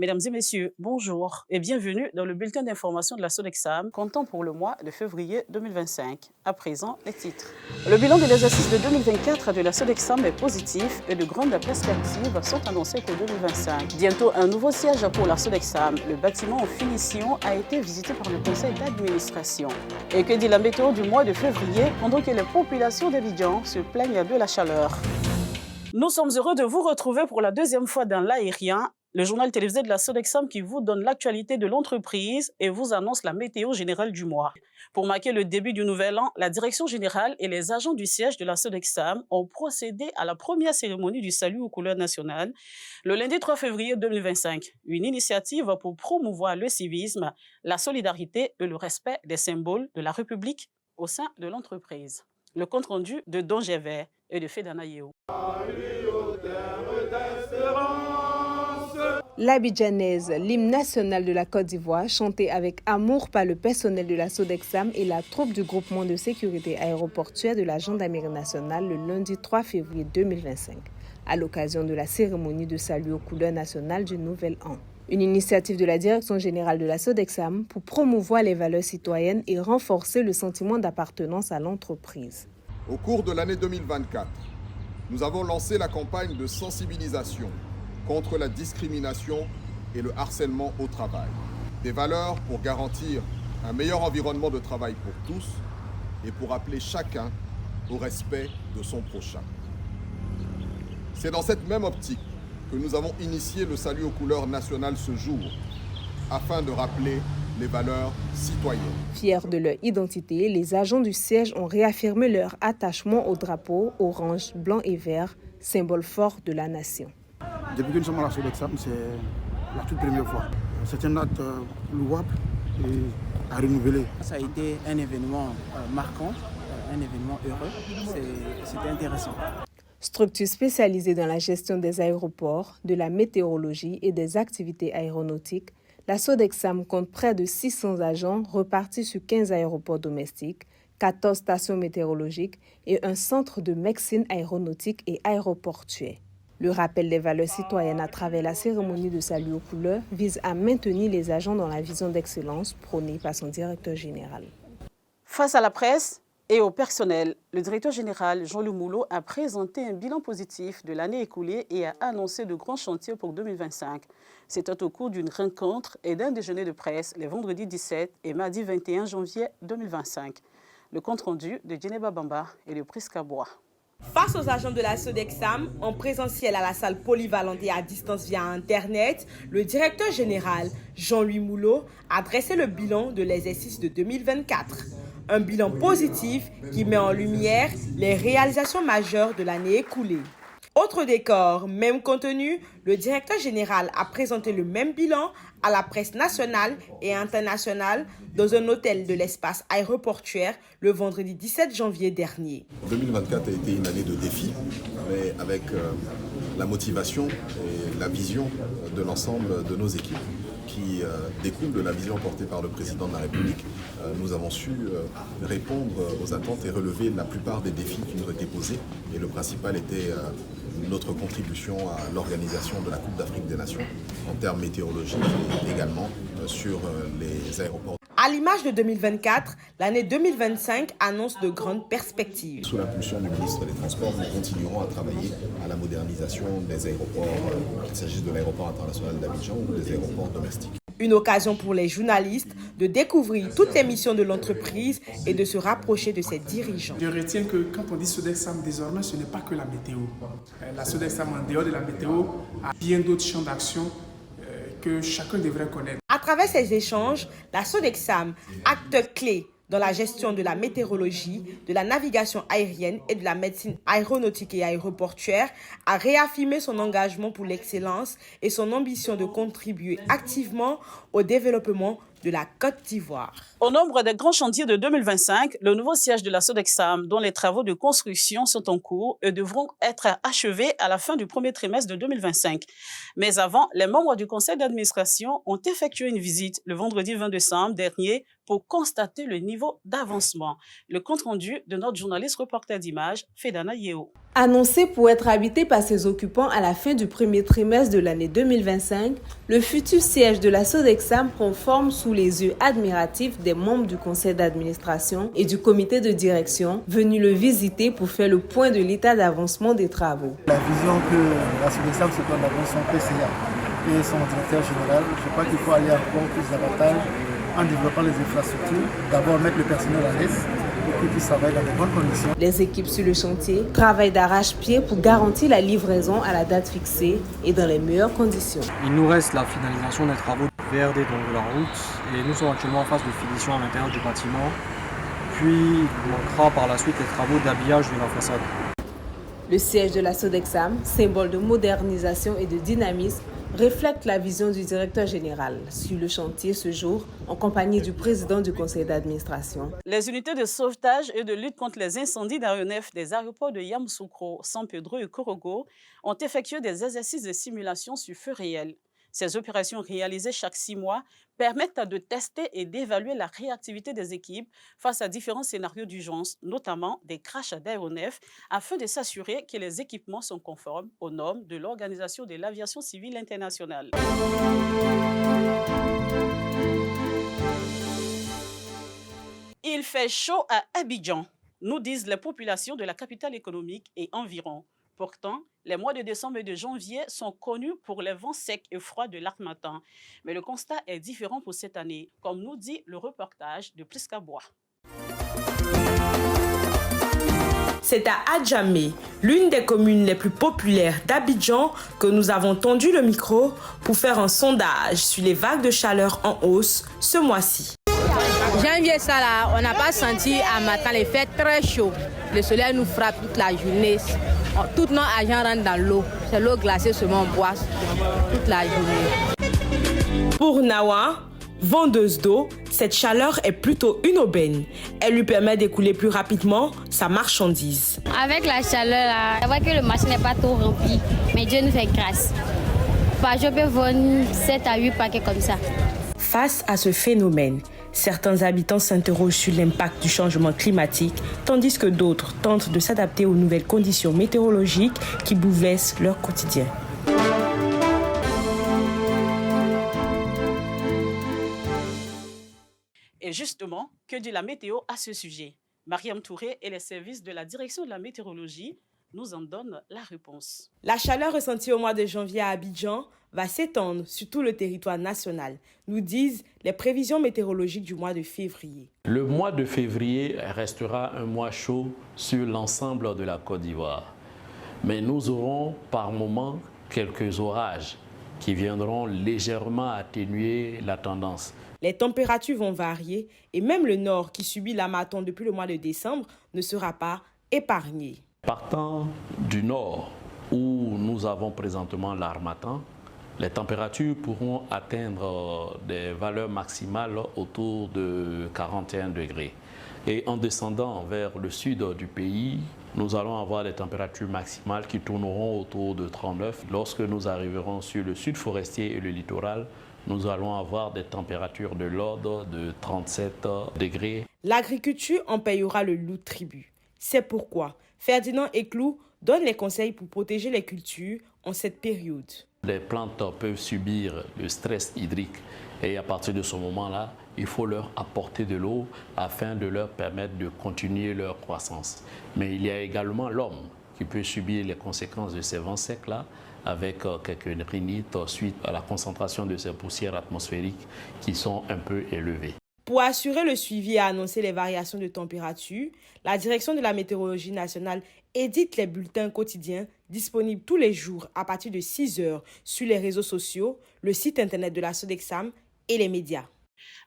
Mesdames et messieurs, bonjour et bienvenue dans le bulletin d'information de la Sodexam, comptant pour le mois de février 2025. À présent, les titres. Le bilan de l'exercice de 2024 de la Sodexam est positif et de grandes perspectives sont annoncées pour 2025. Bientôt un nouveau siège pour la Sodexam. Le bâtiment en finition a été visité par le conseil d'administration. Et que dit la météo du mois de février pendant que les populations d'Abidjan se plaignent de la chaleur? Nous sommes heureux de vous retrouver pour la deuxième fois dans l'Aérien, le journal télévisé de la Sodexam qui vous donne l'actualité de l'entreprise et vous annonce la météo générale du mois. Pour marquer le début du nouvel an, la direction générale et les agents du siège de la Sodexam ont procédé à la première cérémonie du salut aux couleurs nationales le lundi 3 février 2025. Une initiative pour promouvoir le civisme, la solidarité et le respect des symboles de la République au sein de l'entreprise. Le compte-rendu de Don Gévert et de Fedana Yeo. L'Abidjanaise, l'hymne national de la Côte d'Ivoire, chanté avec amour par le personnel de la Sodexam et la troupe du groupement de sécurité aéroportuaire de la Gendarmerie nationale le lundi 3 février 2025, à l'occasion de la cérémonie de salut aux couleurs nationales du Nouvel An. Une initiative de la Direction générale de la Sodexam pour promouvoir les valeurs citoyennes et renforcer le sentiment d'appartenance à l'entreprise. Au cours de l'année 2024, nous avons lancé la campagne de sensibilisation contre la discrimination et le harcèlement au travail. Des valeurs pour garantir un meilleur environnement de travail pour tous et pour appeler chacun au respect de son prochain. C'est dans cette même optique que nous avons initié le salut aux couleurs nationales ce jour, afin de rappeler les valeurs citoyennes. Fiers de leur identité, les agents du siège ont réaffirmé leur attachement au drapeau orange, blanc et vert, symbole fort de la nation. Depuis que nous sommes à la Sodexam, c'est la toute première fois. C'est un acte louable et à renouveler. Ça a été un événement marquant, un événement heureux. C'était intéressant. Structure spécialisée dans la gestion des aéroports, de la météorologie et des activités aéronautiques, la Sodexam compte près de 600 agents repartis sur 15 aéroports domestiques, 14 stations météorologiques et un centre de médecine aéronautique et aéroportuaire. Le rappel des valeurs citoyennes à travers la cérémonie de salut aux couleurs vise à maintenir les agents dans la vision d'excellence prônée par son directeur général. Face à la presse et au personnel, le directeur général Jean-Louis Moulot a présenté un bilan positif de l'année écoulée et a annoncé de grands chantiers pour 2025. C'était au cours d'une rencontre et d'un déjeuner de presse les vendredis 17 et mardi 21 janvier 2025. Le compte-rendu de Djeneba Bamba et de Prisca Bois. Face aux agents de la Sodexam, en présentiel à la salle polyvalente et à distance via Internet, le directeur général Jean-Louis Moulot a dressé le bilan de l'exercice de 2024. Un bilan positif qui met en lumière les réalisations majeures de l'année écoulée. Autre décor, même contenu, le directeur général a présenté le même bilan à la presse nationale et internationale dans un hôtel de l'espace aéroportuaire le vendredi 17 janvier dernier. 2024 a été une année de défis, mais avec la motivation et la vision de l'ensemble de nos équipes qui découle de la vision portée par le président de la République. Nous avons su répondre aux attentes et relever la plupart des défis qui nous ont été posés. Et le principal était notre contribution à l'organisation de la Coupe d'Afrique des Nations en termes météorologiques et également sur les aéroports. À l'image de 2024, l'année 2025 annonce de grandes perspectives. Sous l'impulsion du ministre des Transports, nous continuerons à travailler à la modernisation des aéroports, qu'il s'agisse de l'aéroport international d'Abidjan ou des aéroports domestiques. Une occasion pour les journalistes de découvrir toutes les missions de l'entreprise et de se rapprocher de ses dirigeants. Je retiens que quand on dit Sodexam, désormais, ce n'est pas que la météo. La Sodexam, en dehors de la météo, a bien d'autres champs d'action que chacun devrait connaître. À travers ces échanges, la Sodexam, acteur clé dans la gestion de la météorologie, de la navigation aérienne et de la médecine aéronautique et aéroportuaire, a réaffirmé son engagement pour l'excellence et son ambition de contribuer activement au développement de la Côte d'Ivoire. Au nombre des grands chantiers de 2025, le nouveau siège de la Sodexam, dont les travaux de construction sont en cours et devront être achevés à la fin du premier trimestre de 2025. Mais avant, les membres du conseil d'administration ont effectué une visite le vendredi 20 décembre dernier pour constater le niveau d'avancement. Le compte-rendu de notre journaliste reporter d'images, Fedana Yeo. Annoncé pour être habité par ses occupants à la fin du premier trimestre de l'année 2025, le futur siège de la Sodexam prend forme sous les yeux admiratifs des membres du conseil d'administration et du comité de direction venus le visiter pour faire le point de l'état d'avancement des travaux. La vision que la Sodexam se donne avec son PCA et son directeur général, je crois qu'il faut aller encore plus davantage en développant les infrastructures, d'abord mettre le personnel à l'aise pour qu'ils puissent travailler dans de bonnes conditions. Les équipes sur le chantier travaillent d'arrache-pied pour garantir la livraison à la date fixée et dans les meilleures conditions. Il nous reste la finalisation des travaux de VRD, donc de la route, et nous sommes actuellement en phase de finition à l'intérieur du bâtiment. Puis il manquera par la suite les travaux d'habillage de la façade. Le siège de la Sodexam, symbole de modernisation et de dynamisme, reflète la vision du directeur général sur le chantier ce jour en compagnie du président du conseil d'administration. Les unités de sauvetage et de lutte contre les incendies d'aéronefs des aéroports de Yamoussoukro, San Pedro et Korogo ont effectué des exercices de simulation sur feu réel. Ces opérations réalisées chaque 6 mois permettent de tester et d'évaluer la réactivité des équipes face à différents scénarios d'urgence, notamment des crashs d'aéronefs, afin de s'assurer que les équipements sont conformes aux normes de l'Organisation de l'aviation civile internationale. Il fait chaud à Abidjan, nous disent les populations de la capitale économique et environ. Pourtant, les mois de décembre et de janvier sont connus pour les vents secs et froids de l'Harmattan. Mais le constat est différent pour cette année, comme nous dit le reportage de Priska Bois. C'est à Adjamé, l'une des communes les plus populaires d'Abidjan, que nous avons tendu le micro pour faire un sondage sur les vagues de chaleur en hausse ce mois-ci. Janvier, ça là, on n'a pas senti à matin, il fait très chaud. Le soleil nous frappe toute la journée. Tout notre argent rentre dans l'eau. C'est l'eau glacée seulement on boit toute la journée. Pour Nawa, vendeuse d'eau, cette chaleur est plutôt une aubaine. Elle lui permet d'écouler plus rapidement sa marchandise. Avec la chaleur, là, c'est vrai que le marché n'est pas trop rempli, mais Dieu nous fait grâce. Par jour, je peux vendre 7 à 8 paquets comme ça. Face à ce phénomène, certains habitants s'interrogent sur l'impact du changement climatique, tandis que d'autres tentent de s'adapter aux nouvelles conditions météorologiques qui bouleversent leur quotidien. Et justement, que dit la météo à ce sujet? Mariam Touré et les services de la direction de la météorologie nous en donnent la réponse. La chaleur ressentie au mois de janvier à Abidjan va s'étendre sur tout le territoire national, nous disent les prévisions météorologiques du mois de février. Le mois de février restera un mois chaud sur l'ensemble de la Côte d'Ivoire. Mais nous aurons par moments quelques orages qui viendront légèrement atténuer la tendance. Les températures vont varier et même le nord qui subit l'Harmattan depuis le mois de décembre ne sera pas épargné. Partant du nord où nous avons présentement l'Harmattan, les températures pourront atteindre des valeurs maximales autour de 41 degrés. Et en descendant vers le sud du pays, nous allons avoir des températures maximales qui tourneront autour de 39. Lorsque nous arriverons sur le sud forestier et le littoral, nous allons avoir des températures de l'ordre de 37 degrés. L'agriculture en payera le lourd tribut. C'est pourquoi Ferdinand Eclou donne les conseils pour protéger les cultures en cette période. Les plantes peuvent subir le stress hydrique et à partir de ce moment-là, il faut leur apporter de l'eau afin de leur permettre de continuer leur croissance. Mais il y a également l'homme qui peut subir les conséquences de ces vents secs-là avec quelques rhinites suite à la concentration de ces poussières atmosphériques qui sont un peu élevées. Pour assurer le suivi et annoncer les variations de température, la direction de la météorologie nationale édite les bulletins quotidiens disponibles tous les jours à partir de 6 heures sur les réseaux sociaux, le site internet de la Sodexam et les médias.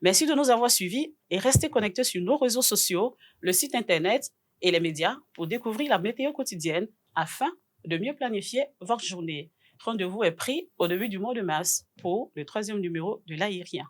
Merci de nous avoir suivis et restez connectés sur nos réseaux sociaux, le site internet et les médias pour découvrir la météo quotidienne afin de mieux planifier votre journée. Rendez-vous est pris au début du mois de mars pour le 3e numéro de l'Aérien.